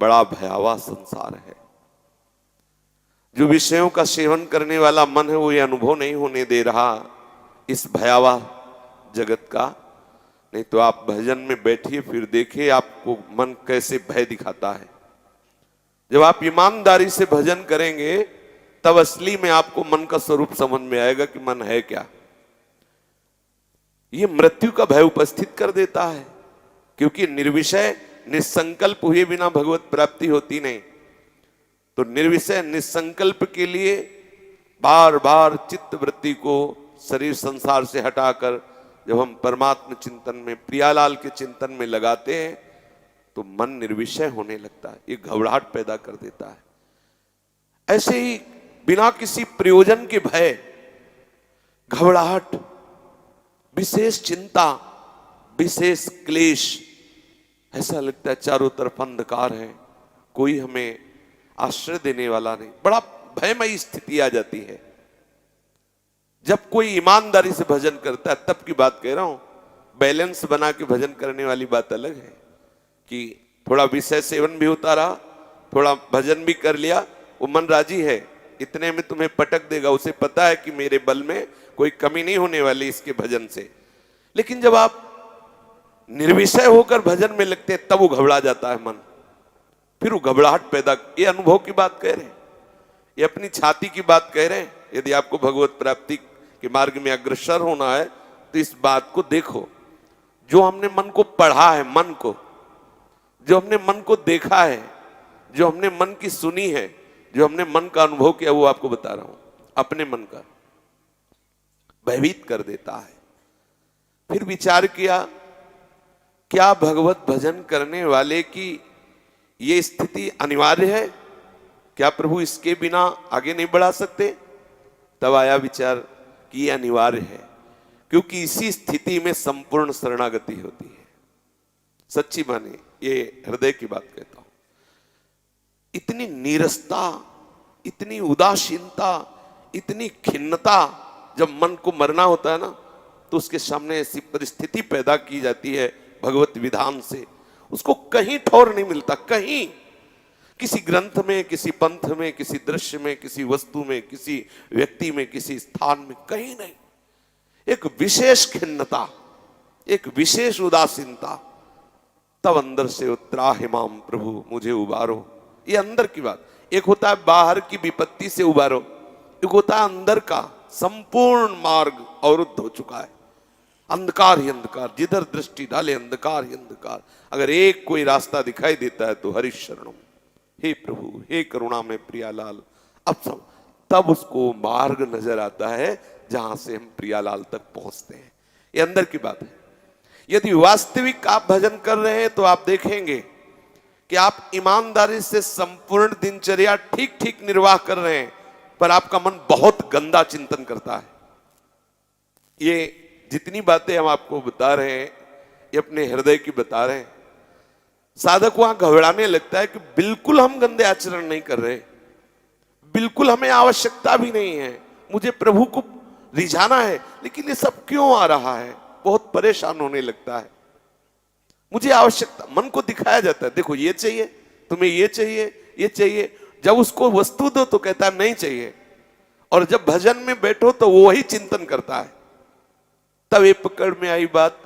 बड़ा भयावह संसार है। जो विषयों का सेवन करने वाला मन है वो ये अनुभव नहीं होने दे रहा इस भयावह जगत का। नहीं तो आप भजन में बैठिए, फिर देखिए आपको मन कैसे भय दिखाता है। जब आप ईमानदारी से भजन करेंगे तब असली में आपको मन का स्वरूप समझ में आएगा कि मन है क्या। ये मृत्यु का भय उपस्थित कर देता है, क्योंकि निर्विषय निसंकल्प हुए बिना भगवत प्राप्ति होती नहीं। तो निर्विषय निसंकल्प के लिए बार बार चित्त वृत्ति को शरीर संसार से हटाकर जब हम परमात्मा चिंतन में, प्रियालाल के चिंतन में लगाते हैं तो मन निर्विषय होने लगता है। ये घबराहट पैदा कर देता है। ऐसे ही बिना किसी प्रयोजन के भय, घबराहट, विशेष चिंता, विशेष क्लेश, ऐसा लगता है चारों तरफ अंधकार है, कोई हमें आश्रय देने वाला नहीं। बड़ा भयमयी स्थिति आ जाती है। जब कोई ईमानदारी से भजन करता है तब की बात कह रहा हूं। बैलेंस बना के भजन करने वाली बात अलग है कि थोड़ा विषय सेवन भी होता रहा, थोड़ा भजन भी कर लिया, वो मन राजी है, इतने में तुम्हें पटक देगा। उसे पता है कि मेरे बल में कोई कमी नहीं होने वाली इसके भजन से। लेकिन जब आप निर्विषय होकर भजन में लगते हैं तब वो घबरा जाता है मन। फिर वो घबराहट पैदा, ये अनुभव की बात कह रहे हैं, ये अपनी छाती की बात कह रहे हैं। यदि आपको भगवत प्राप्ति के मार्ग में अग्रसर होना है तो इस बात को देखो। जो हमने मन को पढ़ा है, मन को, जो हमने मन को देखा है, जो हमने मन की सुनी है, जो हमने मन का अनुभव किया, वो आपको बता रहा हूं। अपने मन का भयभीत कर देता है। फिर विचार किया, क्या भगवत भजन करने वाले की ये स्थिति अनिवार्य है? क्या प्रभु इसके बिना आगे नहीं बढ़ा सकते? तब आया विचार कि ये अनिवार्य है, क्योंकि इसी स्थिति में संपूर्ण शरणागति होती है। सच्ची माने, ये हृदय की बात कहता हूं। इतनी नीरसता, इतनी उदासीनता, इतनी खिन्नता, जब मन को मरना होता है ना, तो उसके सामने ऐसी परिस्थिति पैदा की जाती है भगवत विधान से, उसको कहीं ठौर नहीं मिलता। कहीं, किसी ग्रंथ में, किसी पंथ में, किसी दृश्य में, किसी वस्तु में, किसी व्यक्ति में, किसी स्थान में, कहीं नहीं। एक विशेष खिन्नता, एक विशेष उदासीनता, तब अंदर से उत्तरा हिमाम प्रभु मुझे उबारो। ये अंदर की बात। एक होता है बाहर की विपत्ति से उबारो, एक होता है अंदर का संपूर्ण मार्ग अवरुद्ध हो चुका है, अंधकार ही अंधकार, जिधर दृष्टि डाले अंधकार ही अंधकार। अगर एक कोई रास्ता दिखाई देता है तो हरि शरणम, हे प्रभु, हे करुणा में प्रियालाल। अब सब, तब उसको मार्ग नजर आता है जहां से हम प्रियालाल तक पहुंचते हैं। ये अंदर की बात है। यदि वास्तविक आप भजन कर रहे हैं तो आप देखेंगे कि आप ईमानदारी से संपूर्ण दिनचर्या ठीक ठीक निर्वाह कर रहे हैं, पर आपका मन बहुत गंदा चिंतन करता है। ये जितनी बातें हम आपको बता रहे हैं, ये अपने हृदय की बता रहे हैं। साधक वहां घबराने लगता है कि बिल्कुल हम गंदे आचरण नहीं कर रहे, बिल्कुल हमें आवश्यकता भी नहीं है, मुझे प्रभु को रिझाना है, लेकिन ये सब क्यों आ रहा है? बहुत परेशान होने लगता है। मुझे आवश्यकता, मन को दिखाया जाता है, देखो ये चाहिए, तुम्हें ये चाहिए, ये चाहिए। जब उसको वस्तु दो तो कहता है नहीं चाहिए, और जब भजन में बैठो तो वो वही चिंतन करता है। तब ये पकड़ में आई बात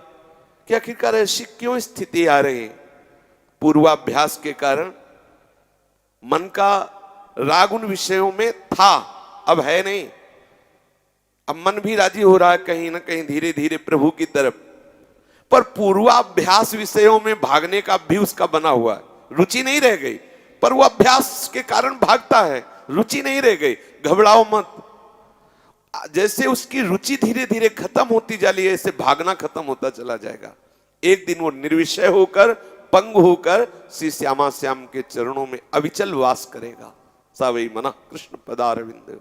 कि आखिरकार ऐसी क्यों स्थिति आ रही है? पूर्वाभ्यास के कारण मन का राग उन विषयों में था, अब है नहीं। अब मन भी राजी हो रहा है कहीं ना कहीं धीरे धीरे प्रभु की तरफ, पर पूर्वाभ्यास विषयों में भागने का भी उसका बना हुआ है। रुचि नहीं रह गई, पर वो अभ्यास के कारण भागता है, रुचि नहीं रह गई। घबराओ मत, जैसे उसकी रुचि धीरे धीरे खत्म होती जा रही है, ऐसे भागना खत्म होता चला जाएगा। एक दिन वो निर्विषय होकर, पंग होकर श्री श्यामा श्याम के चरणों में अविचल वास करेगा। सावई मना कृष्ण पदारविंद।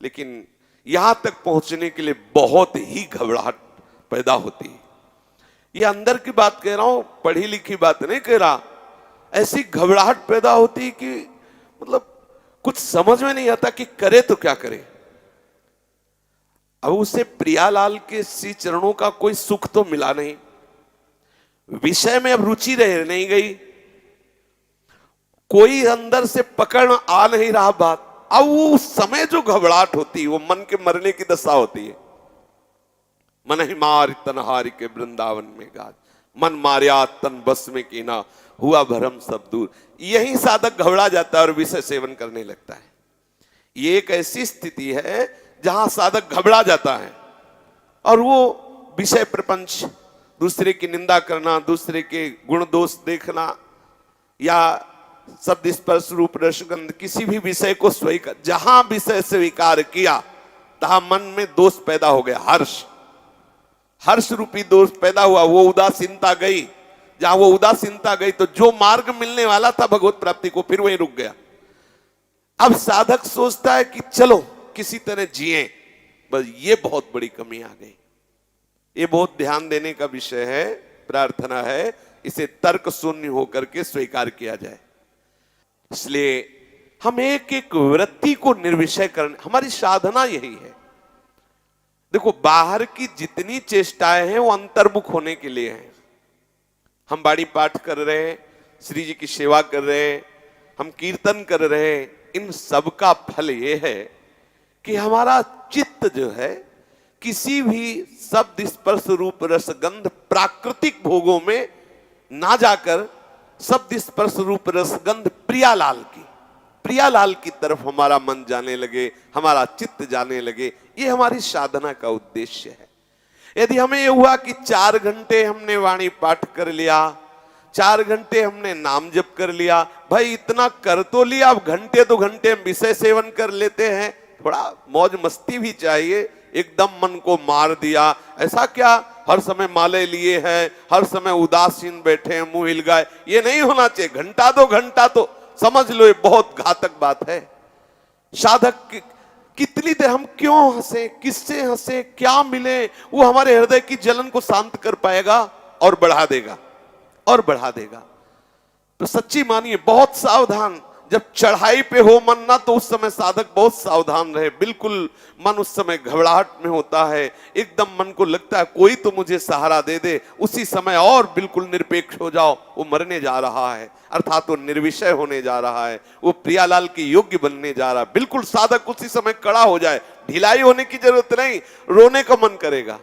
लेकिन यहां तक पहुंचने के लिए बहुत ही घबराहट पैदा होती है। ये अंदर की बात कह रहा हूं, पढ़ी लिखी बात नहीं कह रहा। ऐसी घबराहट पैदा होती कि मतलब कुछ समझ में नहीं आता कि करे तो क्या करे। अब उसे प्रियालाल के श्री चरणों का कोई सुख तो मिला नहीं, विषय में अब रुचि रह नहीं गई, कोई अंदर से पकड़ आ नहीं रहा बात। अब वो उस समय जो घबराहट होती है वो मन के मरने की दशा होती है। मन ही मार तन हार के वृंदावन में गाज, मन मारिया तन बस में कीना, हुआ भरम सब दूर। यही साधक घबरा जाता है और विषय सेवन करने लगता है। ये एक ऐसी स्थिति है जहां साधक घबरा जाता है और वो विषय प्रपंच, दूसरे की निंदा करना, दूसरे के गुण दोष देखना, या शब्द स्पर्श रूप रसगंध किसी भी विषय को स्वीकार, जहां विषय स्वीकार किया तहां मन में दोष पैदा हो गया। हर्ष रूपी दोष पैदा हुआ, वो उदासीनता गई। जहां वो उदासीनता गई तो जो मार्ग मिलने वाला था भगवत प्राप्ति को, फिर वहीं रुक गया। अब साधक सोचता है कि चलो किसी तरह जिए, बस ये बहुत बड़ी कमी आ गई। ये बहुत ध्यान देने का विषय है। प्रार्थना है इसे तर्क शून्य होकर के स्वीकार किया जाए। इसलिए हम एक एक वृत्ति को निर्विषय करने, हमारी साधना यही है। देखो, बाहर की जितनी चेष्टाएं हैं वो अंतर्मुख होने के लिए हैं। हम बाड़ी पाठ कर रहे हैं, श्री जी की सेवा कर रहे हैं, हम कीर्तन कर रहे हैं, इन सब का फल ये है कि हमारा चित्त जो है किसी भी शब्द स्पर्श रूप रसगंध प्राकृतिक भोगों में ना जाकर शब्द स्पर्श रूप रसगंध प्रियालाल की तरफ हमारा मन जाने लगे, हमारा चित्त जाने लगे। ये हमारी साधना का उद्देश्य है। यदि हमें ये हुआ कि 4 घंटे हमने वाणी पाठ कर लिया, 4 घंटे हमने नाम जप कर लिया, भाई इतना कर तो लिया, अब घंटे 2 घंटे हम विषय सेवन कर लेते हैं, थोड़ा मौज मस्ती भी चाहिए, एकदम मन को मार दिया। ऐसा क्या हर समय माले लिए हैं, हर समय उदासीन बैठे हैं, मुंह हिल गए, ये नहीं होना चाहिए। घंटा 2 घंटा तो समझ लो ये बहुत घातक बात है। साधक कितनी देर हम क्यों हंसे, किससे हंसे, क्या मिले, वो हमारे हृदय की जलन को शांत कर पाएगा और बढ़ा देगा। तो सच्ची मानिए, बहुत सावधान, जब चढ़ाई पे हो मन ना, तो उस समय साधक बहुत सावधान रहे। बिल्कुल मन उस समय घबराहट में होता है, एकदम मन को लगता है कोई तो मुझे सहारा दे दे, उसी समय और बिल्कुल निरपेक्ष हो जाओ। वो मरने जा रहा है, अर्थात वो निर्विषय होने जा रहा है, वो प्रियालाल के योग्य बनने जा रहा है। बिल्कुल साधक उसी समय कड़ा हो जाए, ढिलाई होने की जरूरत नहीं, रोने का मन करेगा।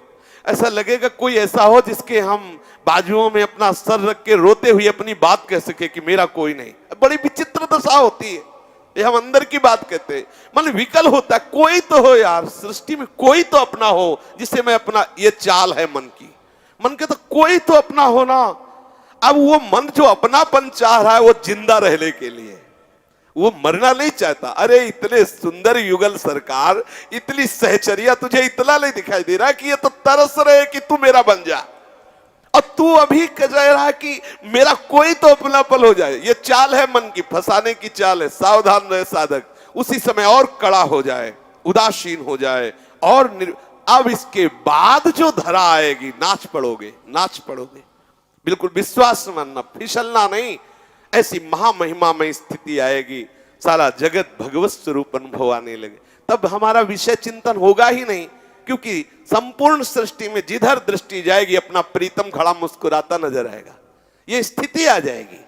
ऐसा लगेगा कोई ऐसा हो जिसके हम बाजुओं में अपना सर रख के रोते हुए अपनी बात कह सके कि मेरा कोई नहीं। बड़ी विचित्र दशा होती है, ये हम अंदर की बात कहते हैं। मन विकल होता है, कोई तो हो यार, सृष्टि में कोई तो अपना हो जिसे मैं अपना, ये चाल है मन की। मन कहता कोई तो अपना हो ना। अब वो मन जो अपनापन चाह रहा है वो जिंदा रहने के लिए, वो मरना नहीं चाहता। अरे इतने सुंदर युगल सरकार, इतनी सहचर्या, तुझे इतना नहीं दिखाई दे रहा कि ये तो तरस रहे कि तू मेरा बन जा, और तू अभी कह रहा कि मेरा कोई तो अपनापन हो जाए। ये चाल है मन की, फंसाने की चाल है। सावधान रहे साधक, उसी समय और कड़ा हो जाए, उदासीन हो जाए, और अब इसके बाद जो धरा आएगी, नाच पड़ोगे। बिल्कुल विश्वास मानना, फिसलना नहीं। ऐसी महामहिमामय स्थिति आएगी, सारा जगत भगवत स्वरूप अनुभव आने लगे। तब हमारा विषय चिंतन होगा ही नहीं, क्योंकि संपूर्ण सृष्टि में जिधर दृष्टि जाएगी अपना प्रीतम खड़ा मुस्कुराता नजर आएगा। ये स्थिति आ जाएगी।